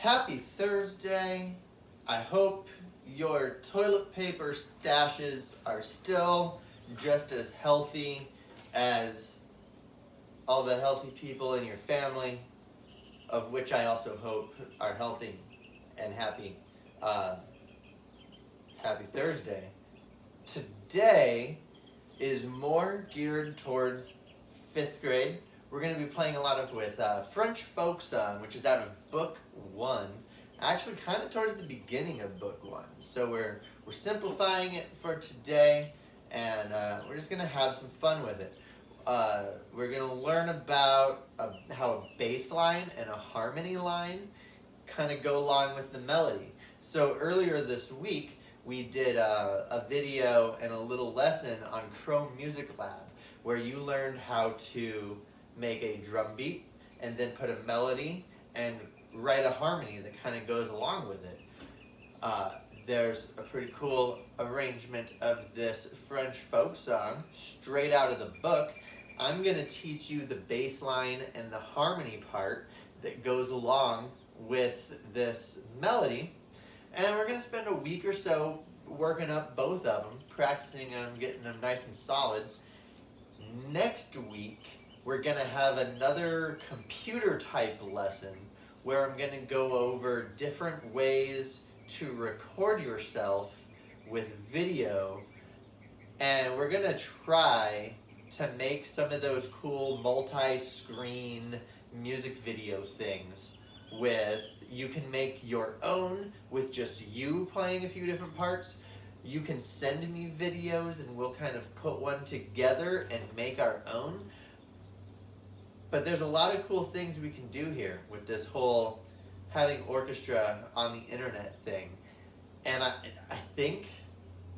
Happy Thursday. I hope your toilet paper stashes are still just as healthy as all the healthy people in your family, of which I also hope are healthy and happy. Happy Thursday. Today is more geared towards 5th grade. We're going to be playing a lot with French folk song, which is out of book 1. Actually, kind of towards the beginning of book 1. So we're simplifying it for today, and we're just going to have some fun with it. We're going to learn about how a bass line and a harmony line kind of go along with the melody. So earlier this week, we did a video and a little lesson on Chrome Music Lab, where you learned how to make a drum beat and then put a melody and write a harmony that kind of goes along with it. There's a pretty cool arrangement of this French folk song straight out of the book. I'm going to teach you the bass line and the harmony part that goes along with this melody. And we're going to spend a week or so working up both of them, practicing on getting them nice and solid. Next week, we're going to have another computer type lesson where I'm going to go over different ways to record yourself with video. And we're going to try to make some of those cool multi-screen music video things with, you can make your own with just you playing a few different parts. You can send me videos and we'll kind of put one together and make our own. But there's a lot of cool things we can do here with this whole having orchestra on the internet thing. And I think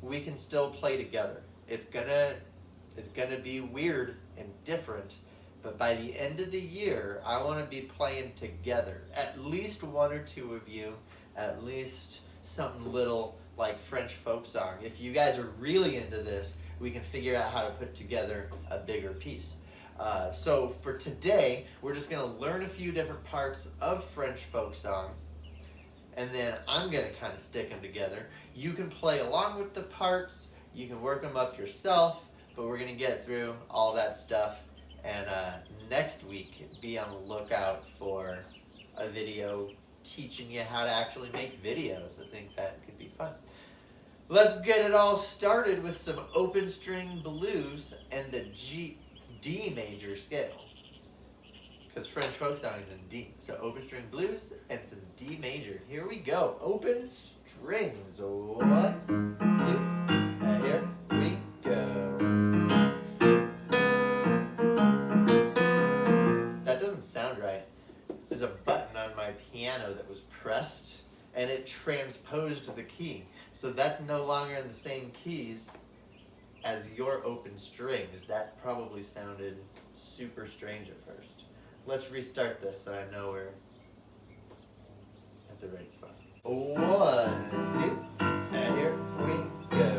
we can still play together. It's gonna be weird and different, but by the end of the year, I want to be playing together. At least one or two of you, at least something little like French folk song. If you guys are really into this, we can figure out how to put together a bigger piece. So for today, we're just going to learn a few different parts of French folk song, and then I'm going to kind of stick them together. You can play along with the parts, you can work them up yourself, but we're going to get through all that stuff. And next week, be on the lookout for a video teaching you how to actually make videos. I think that could be fun. Let's get it all started with some open string blues and the D major scale. Because French folk song is in D. So open string blues and some D major. Here we go. Open strings. 1, 2, here we go. That doesn't sound right. There's a button on my piano that was pressed and it transposed the key. So that's no longer in the same keys as your open strings. That probably sounded super strange at first. Let's restart this so I know we're at the right spot. 1, 2, and here we go.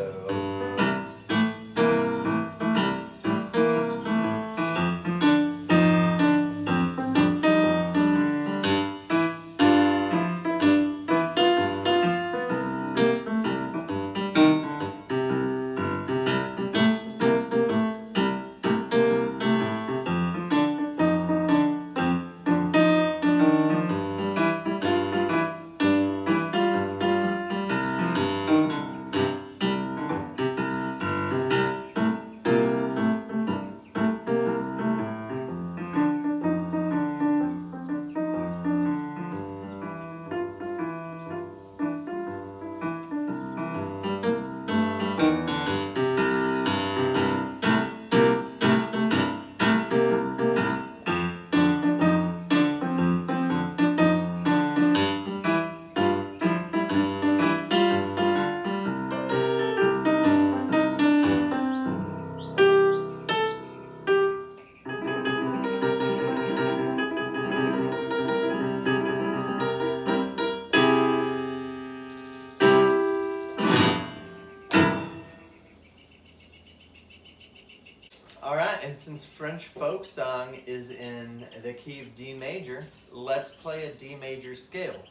Alright, and since French folk song is in the key of D major, let's play a D major scale.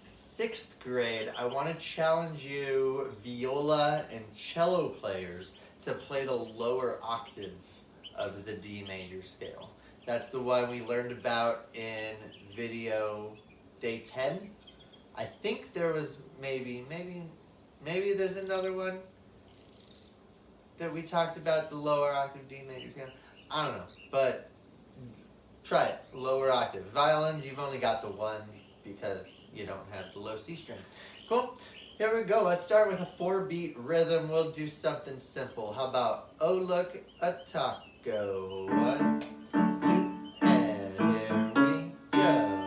6th grade, I want to challenge you viola and cello players to play the lower octave of the D major scale. That's the one we learned about in video day 10. I think there was maybe there's another one that we talked about, the lower octave D major scale. I don't know, but try it, lower octave. Violins, you've only got the one because you don't have the low C string. Cool, here we go. Let's start with a 4-beat rhythm. We'll do something simple. How about, oh look, a taco. 1, 2, and here we go.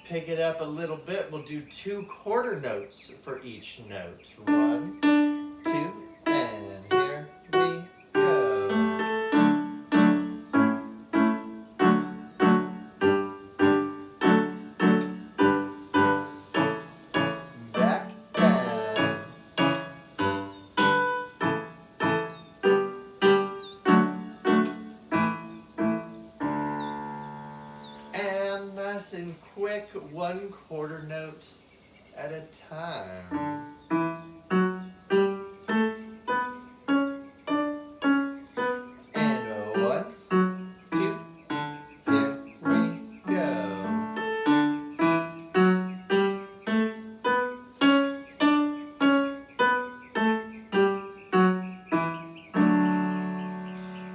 Pick it up a little bit. We'll do 2 quarter notes for each note. 1, 2, and here we go. Back down. And nice and quick, 1 quarter note at a time. And a 1, 2, here we go.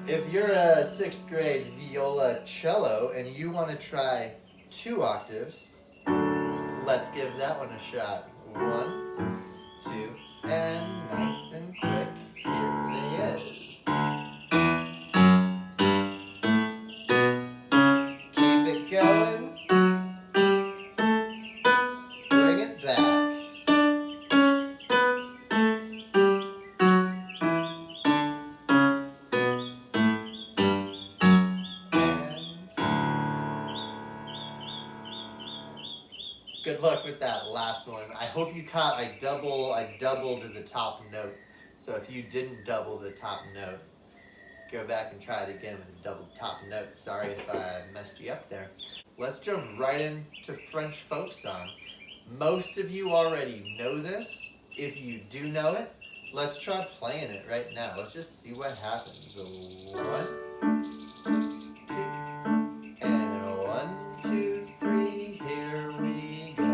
If you're a 6th grade viola cello and you want to try 2 octaves, let's give that one a shot. 1, 2, and nice and quick, here they is. Keep it going. Bring it back. Good luck with that last one. I hope you caught I doubled the top note. So if you didn't double the top note, go back and try it again with a double top note. Sorry if I messed you up there. Let's jump right into French folk song. Most of you already know this. If you do know it, let's try playing it right now. Let's just see what happens. 1, 2, and 1, 2, 3, here we go.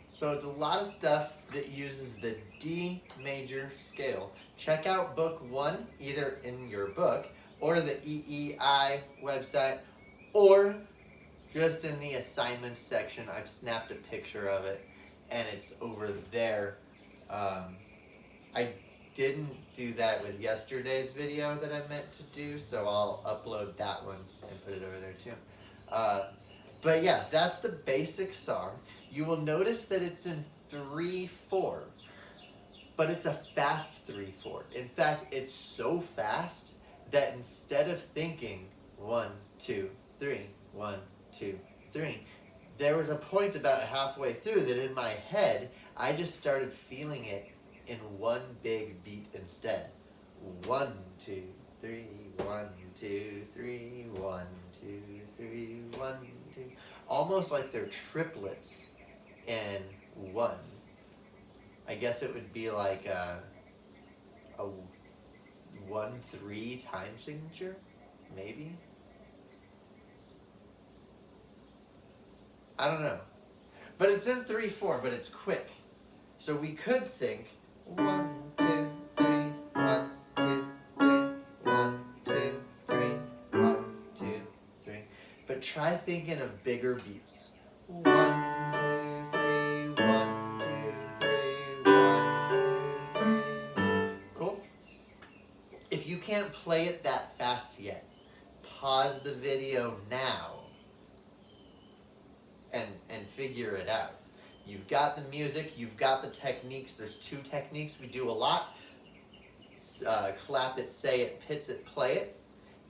So it's a lot of stuff that uses the D major scale. Check out book 1, either in your book, or the EEI website, or just in the assignments section. I've snapped a picture of it, and it's over there. I didn't do that with yesterday's video that I meant to do, so I'll upload that one and put it over there too. But yeah, that's the basic song. You will notice that it's in 3/4, but it's a fast 3/4. In fact, it's so fast that instead of thinking 1, 2, 3, 1, 2, 3, there was a point about halfway through that in my head, I just started feeling it in one big beat instead. 1, 2, 3, 1, 2, 3, 1, 2, 3, 1, 2. Almost like they're triplets in 1. I guess it would be like a 1-3 time signature, maybe? I don't know. But it's in 3/4, but it's quick. So we could think 1, 2, 3, 1, 2, 3, 1, 2, 3, 1, 2, 3. But try thinking of bigger beats. 1, 2, 3, 1, 2, 3, 1, 2, 3. Cool? If you can't play it that fast yet, pause the video now and figure it out. You've got the music, you've got the techniques. There's 2 techniques we do a lot. Clap it, say it, pits it, play it,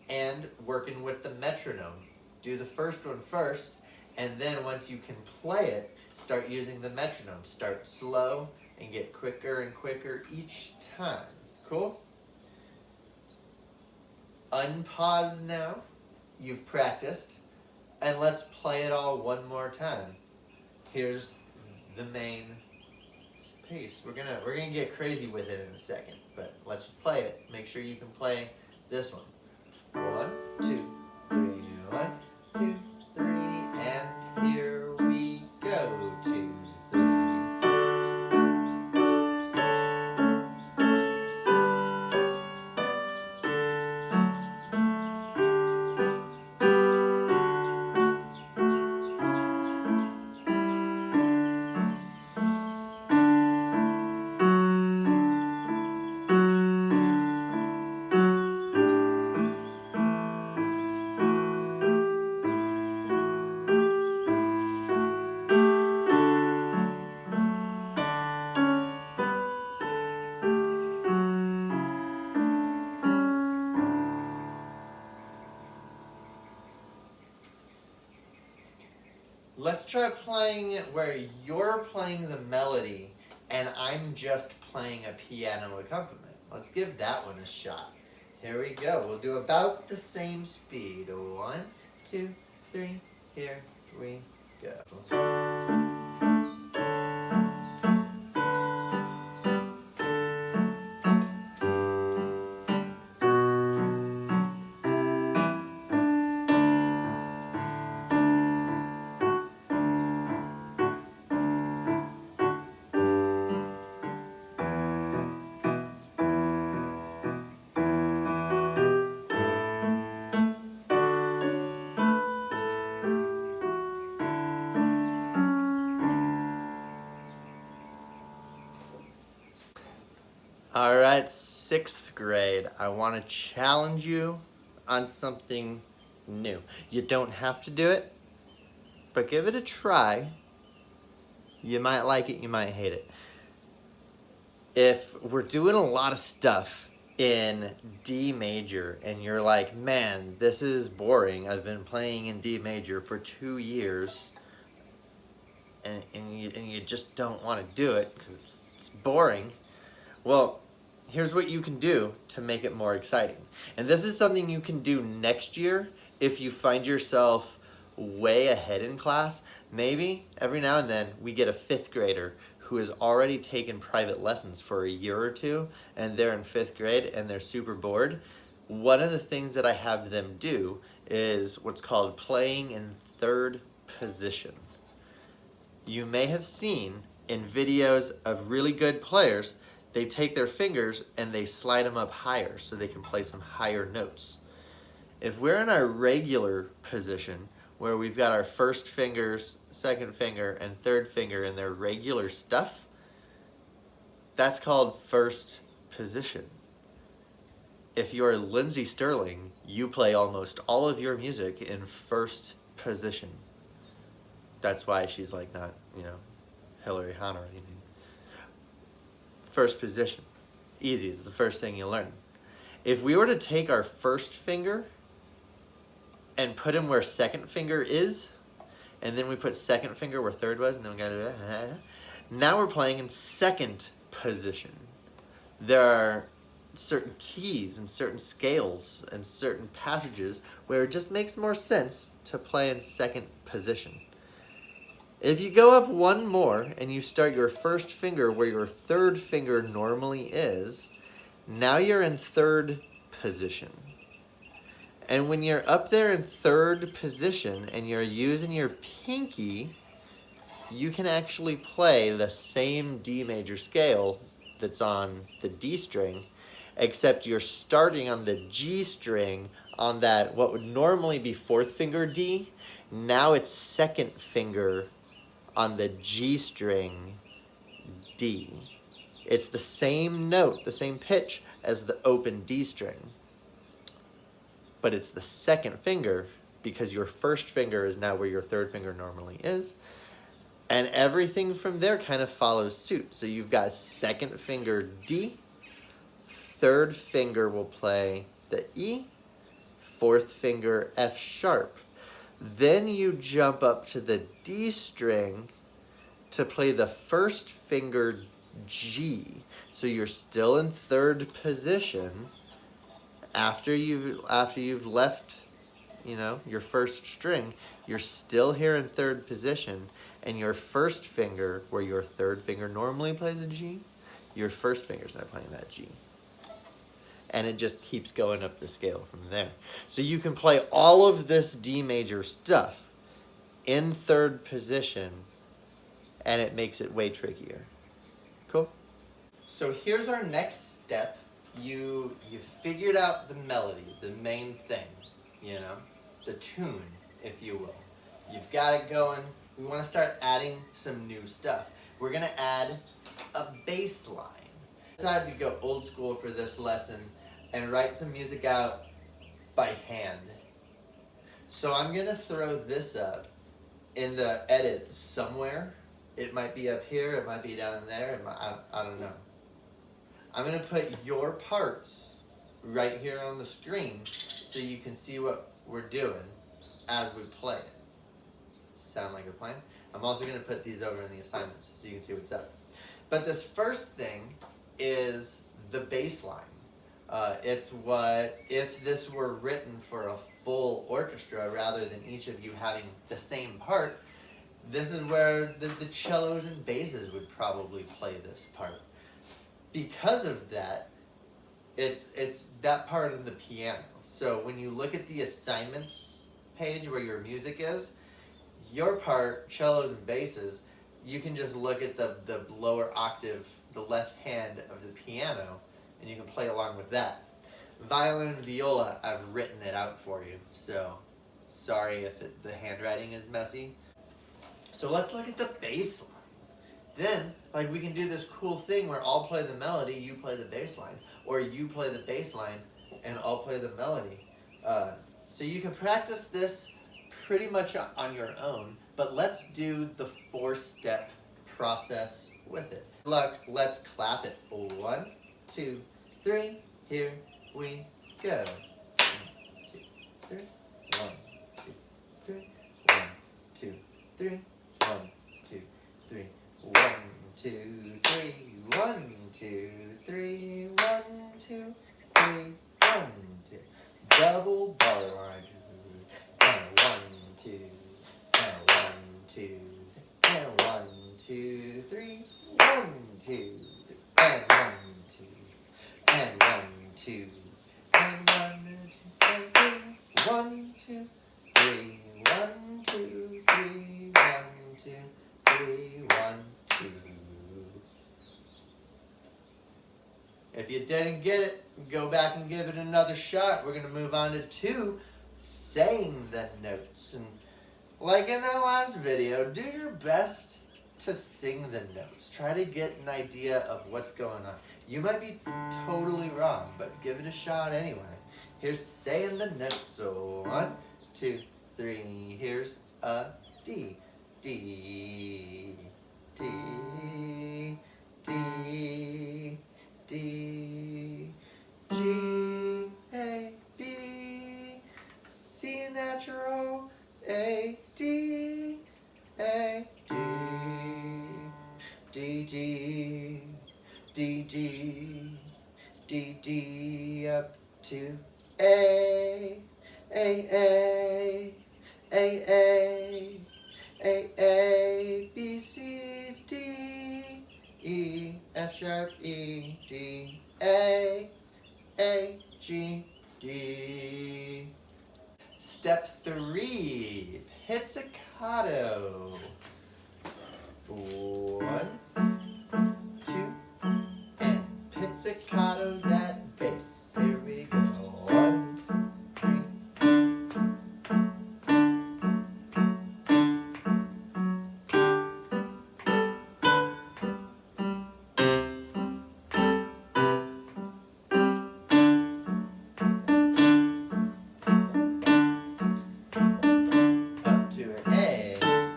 and working with the metronome. Do the first one first, and then once you can play it, start using the metronome. Start slow and get quicker and quicker each time. Cool? Unpause now. You've practiced. And let's play it all one more time. Here's the main piece. We're gonna get crazy with it in a second, but let's just play it. Make sure you can play this one. 1, 2, 3, 1, 2, 3, and here we go. 2, 3. Let's try playing it where you're playing the melody and I'm just playing a piano accompaniment. Let's give that one a shot. Here we go. We'll do about the same speed. 1, 2, 3. Here we go. All right, 6th grade. I want to challenge you on something new. You don't have to do it, but give it a try. You might like it, you might hate it. If we're doing a lot of stuff in D major and you're like, man, this is boring. I've been playing in D major for 2 years and you just don't want to do it because it's boring. Well, here's what you can do to make it more exciting. And this is something you can do next year if you find yourself way ahead in class. Maybe every now and then we get a 5th grader who has already taken private lessons for a year or 2 and they're in 5th grade and they're super bored. One of the things that I have them do is what's called playing in 3rd position. You may have seen in videos of really good players, they take their fingers and they slide them up higher so they can play some higher notes. If we're in our regular position, where we've got our 1st fingers, 2nd finger, and 3rd finger in their regular stuff, that's called 1st position. If you're Lindsey Sterling, you play almost all of your music in 1st position. That's why she's like not, Hillary Hahn or anything. 1st position. Easy, it's the first thing you learn. If we were to take our 1st finger and put him where 2nd finger is, and then we put 2nd finger where 3rd was, and then we go, now we're playing in 2nd position. There are certain keys and certain scales and certain passages where it just makes more sense to play in 2nd position. If you go up one more and you start your first finger where your third finger normally is, now you're in third position. And when you're up there in third position and you're using your pinky, you can actually play the same D major scale that's on the D string, except you're starting on the G string on that, what would normally be fourth finger D, now it's second finger on the G string D. It's the same note, the same pitch as the open D string, but it's the second finger because your first finger is now where your third finger normally is. And everything from there kind of follows suit. So you've got second finger D, third finger will play the E, fourth finger F sharp. Then you jump up to the D string to play the first finger G. So you're still in third position after you've left, your first string. You're still here in third position, and your first finger, where your third finger normally plays a G, your first finger's not playing that G. And it just keeps going up the scale from there. So you can play all of this D major stuff in third position, and it makes it way trickier. Cool? So here's our next step. You figured out the melody, the main thing, the tune, if you will. You've got it going. We want to start adding some new stuff. We're going to add a bass line. I decided to go old school for this lesson and write some music out by hand. So I'm going to throw this up in the edit somewhere. It might be up here, it might be down there, I don't know. I'm going to put your parts right here on the screen so you can see what we're doing as we play it. Sound like a plan? I'm also going to put these over in the assignments so you can see what's up. But this first thing is the bass line. It's what, if this were written for a full orchestra rather than each of you having the same part, this is where the cellos and basses would probably play this part. Because of that, it's that part of the piano. So when you look at the assignments page where your music is, your part, cellos and basses, you can just look at the lower octave, the left hand of the piano, and you can play along with that. Violin and viola, I've written it out for you, so sorry if the handwriting is messy. So let's look at the bass line. Then, we can do this cool thing where I'll play the melody, you play the bass line, or you play the bass line, and I'll play the melody. So you can practice this pretty much on your own, but let's do the 4-step process with it. Look, let's clap it. 1, 2, 3, here we go. 1, 2, 3, 1, 2, 3, 1, 2, 3, 1, 2, 3, 1, 2, 3, 1, 2, 3, 1, 2, 3, 1, 2. Double bar line. 1, 2, 1, 2, 1, 2, 3, 1, 2, and 1, 2, and 1, 2, and 1, 2, and 3, 1, 2, 3, 1, 2, 3, 1, 2, 3, 1, 2. If you didn't get it, go back and give it another shot. We're going to move on to 2, saying the notes. And like in that last video, do your best to sing the notes. Try to get an idea of what's going on. You might be totally wrong, but give it a shot anyway. Here's saying the notes. So 1, 2, 3. Here's a D. D. D. D. D. G. A. B. C natural. A. D. A. D. D. G. D. G. D. D. Up to A. A. A. A. A. A, B, C, D, E, F sharp, E, D, A, G, D. Step 3, pizzicato. 1, 2, and pizzicato that bass. Here we go. 1, 2, 3. Up to an A. 1.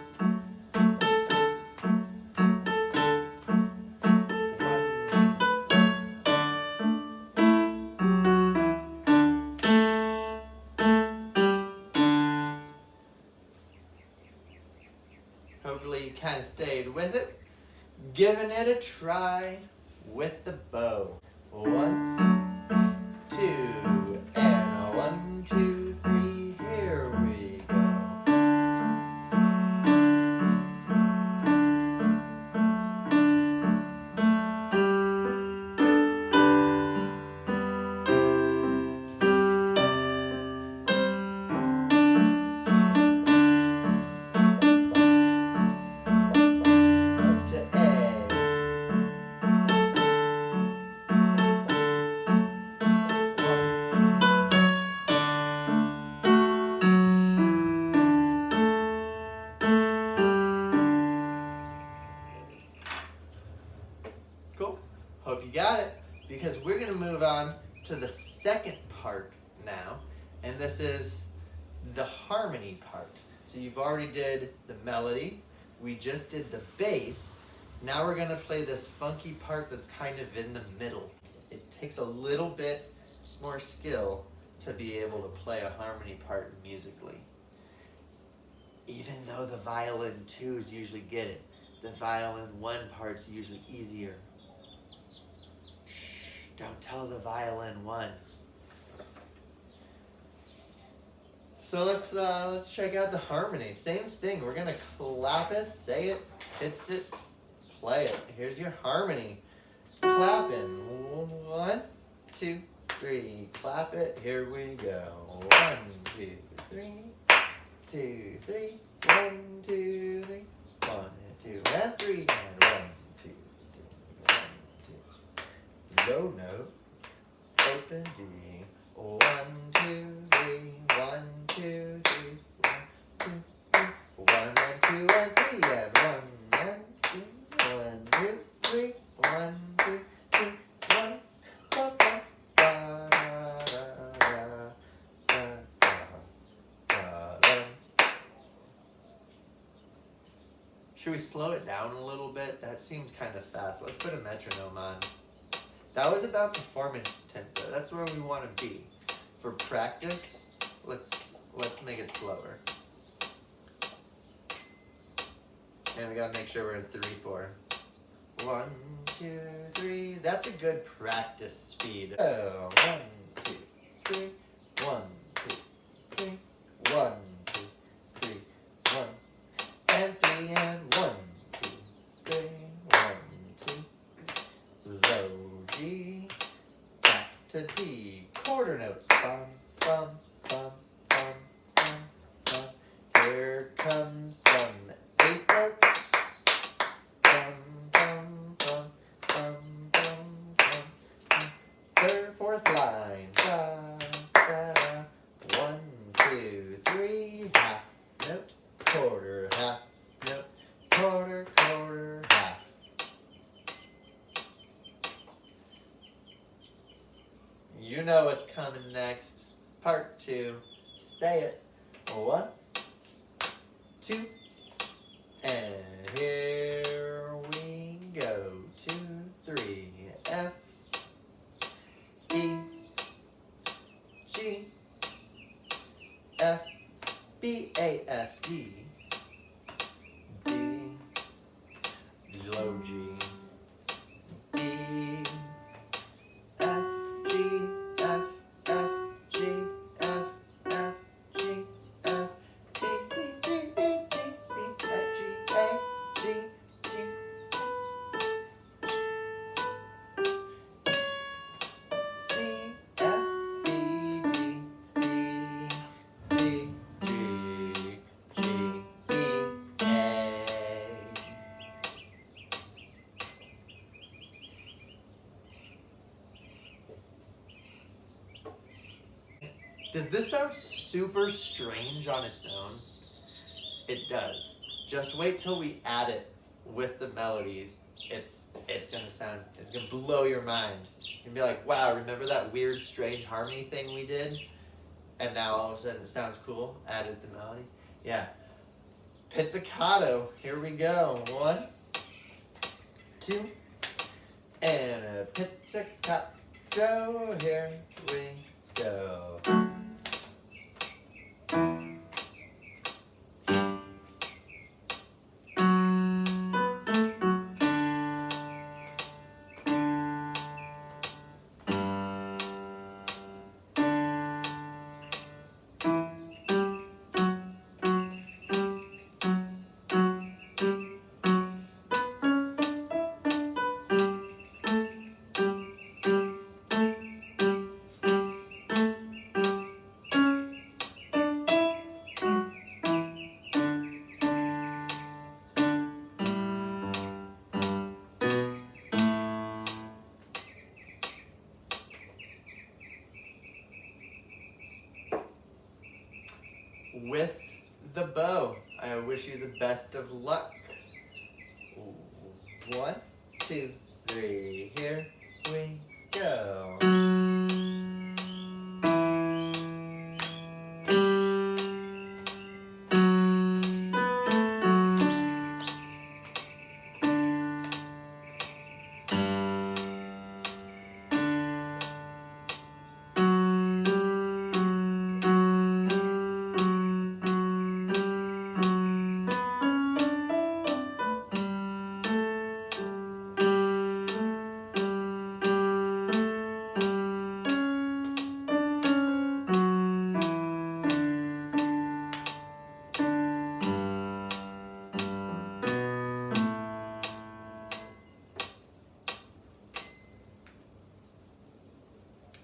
Hopefully you kind of stayed with it. Giving it a try with the bow. 1, 2, and 1, 2, 3. Here we go. Up to A. 1. Cool. Hope you got it, because we're going to move on to the second part now, and this is the harmony part. So you've already did the melody, we just did the bass, now we're going to play this funky part that's kind of in the middle. It takes a little bit more skill to be able to play a harmony part musically. Even though the violin 2s usually get it, the violin 1 part's usually easier. Shh, don't tell the violin 1s. So let's check out the harmony. Same thing, we're gonna clap it, say it, hits it, play it. Here's your harmony. Clapping. 1, 2, 3. Clap it. Here we go. 1, 2, 3. 2, 3. 1, 2, 3. 1, 2, and 3. And 1, 2, 3. 1, 2. Low note. Open D. 1, 2, 3. 1, 2, 3. 1, 2, 3. 1, 2, and 3. And 1, and 2. 1, 2, 3. 1, 2, 3. 1. Ba, ba, ba, da, da, da, da, da. Should we slow it down a little bit? That seemed kind of fast. Let's put a metronome on. That was about performance tempo. That's where we want to be. For practice, let's make it slower. And we gotta make sure we're in 3/4. 1, 2, 3. That's a good practice speed. Oh, 1, 2, 3. 1, 2, 3. 1, 2, 3. 1 and 3 and 1, 2, 3. 1, 2. Low G, back to D. Quarter notes. Bum, bum, bum, bum, bum, bum. Here comes some eighth notes. Bum, bum, bum, bum, bum, bum. Third, fourth line. Da, da, da. 1, 2, 3. Half note. Quarter, half note. Quarter, quarter, half. You know what's coming next. Part 2. Say it. 1, 2, and here we go. 2, 3. F, E, G, F, B, A, F, D, D, low G, D, F, G, F, F, G, F, F, G, F, B, C, D, B, D, B, Does this sound super strange on its own? It does. Just wait till we add it with the melodies. It's gonna blow your mind. You'll be like, wow, remember that weird, strange harmony thing we did? And now all of a sudden it sounds cool. Added the melody. Yeah. Pizzicato. Here we go. 1, 2, and a pizzicato. Here we go. With the bow, I wish you the best of luck. 1, 2, 3, here we go.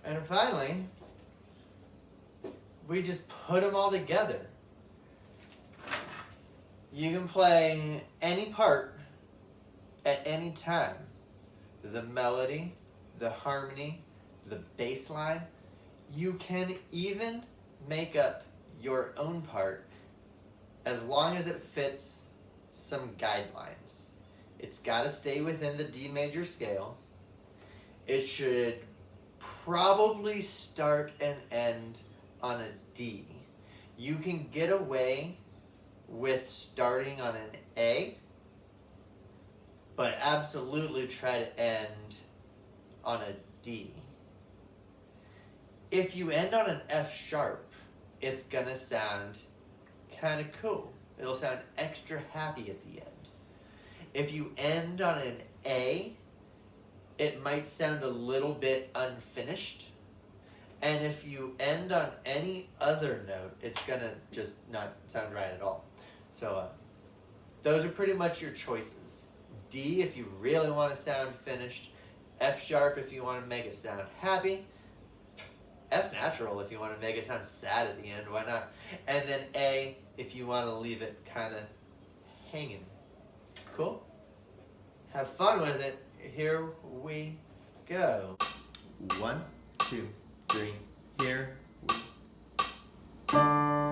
And finally, we just put them all together. You can play any part at any time. The melody, the harmony, the bass line. You can even make up your own part as long as it fits some guidelines. It's got to stay within the D major scale. It should probably start and end on a D. You can get away with starting on an A, but absolutely try to end on a D. If you end on an F sharp, it's gonna sound kind of cool. It'll sound extra happy at the end. If you end on an A, it might sound a little bit unfinished. And if you end on any other note, it's gonna just not sound right at all. So those are pretty much your choices. D if you really want to sound finished. F sharp if you want to make it sound happy. F natural if you want to make it sound sad at the end, why not? And then A if you want to leave it kind of hanging. Cool? Have fun with it. Here we go. 1, 2, 3, here we go.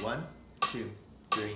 1, 2, 3,